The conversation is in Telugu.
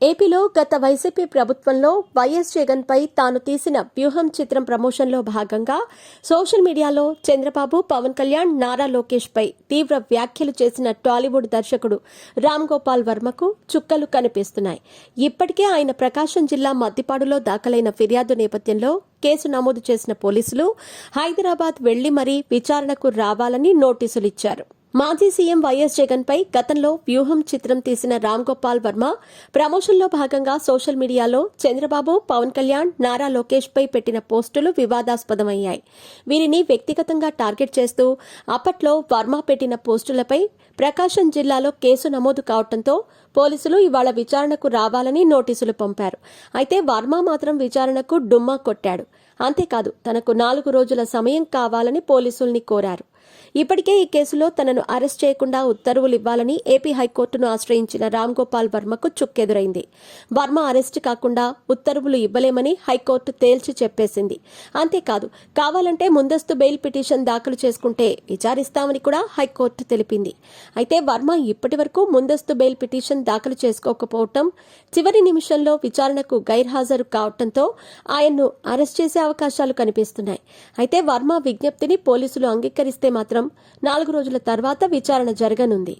ఏపీలో గత వైసీపీ ప్రభుత్వంలో వైఎస్ జగన్ పై తాను తీసిన వ్యూహం చిత్రం ప్రమోషన్లో భాగంగా సోషల్ మీడియాలో చంద్రబాబు, పవన్ కళ్యాణ్, నారా లోకేష్ పై తీవ్ర వ్యాఖ్యలు చేసిన టాలీవుడ్ దర్శకుడు రామ్ గోపాల్ వర్మకు చుక్కలు కనిపిస్తున్నాయి. ఇప్పటికే ఆయన ప్రకాశం జిల్లా మద్దిపాడులో దాఖలైన ఫిర్యాదు నేపథ్యంలో కేసు నమోదు చేసిన పోలీసులు హైదరాబాద్ వెళ్లి మరీ విచారణకు రావాలని నోటీసులిచ్చారు. మాజీ సీఎం వైఎస్ జగన్ పై గతంలో వ్యూహం చిత్రం తీసిన రామ్ గోపాల్ వర్మ ప్రమోషన్లో భాగంగా సోషల్ మీడియాలో చంద్రబాబు, పవన్ కళ్యాణ్, నారా లోకేష్ పై పెట్టిన పోస్టులు వివాదాస్పదమయ్యాయి. వీరిని వ్యక్తిగతంగా టార్గెట్ చేస్తూ అప్పట్లో వర్మ పెట్టిన పోస్టులపై ప్రకాశం జిల్లాలో కేసు నమోదు కావడంతో పోలీసులు ఇవాళ విచారణకు రావాలని నోటీసులు పంపారు. అయితే వర్మ మాత్రం విచారణకు డుమ్మా కొట్టాడు. అంతేకాదు తనకు 4 రోజుల సమయం కావాలని పోలీసుల్ని కోరారు. ఇప్పటికే ఈ కేసులో తనను అరెస్ట్ చేయకుండా ఉత్తర్వులు ఇవ్వాలని ఏపీ హైకోర్టును ఆశ్రయించిన రామ్ గోపాల్ వర్మకు చుక్కెదురైంది. వర్మ అరెస్ట్ కాకుండా ఉత్తర్వులు ఇవ్వలేమని హైకోర్టు తేల్చి చెప్పేసింది. అంతేకాదు కావాలంటే ముందస్తు బెయిల్ పిటిషన్ దాఖలు చేసుకుంటే విచారిస్తామని కూడా హైకోర్టు తెలిపింది. అయితే వర్మ ఇప్పటి వరకు ముందస్తు బెయిల్ పిటిషన్ దాఖలు చేసుకోకపోవటం, చివరి నిమిషంలో విచారణకు గైర్హాజరు కావడంతో ఆయన్ను అరెస్ట్ చేసే అవకాశాలు కనిపిస్తున్నాయి. అయితే వర్మ విజ్ఞప్తిని పోలీసులు అంగీకరిస్తే మాత్రం 4 రోజుల తర్వాత విచారణ జరగనుంది.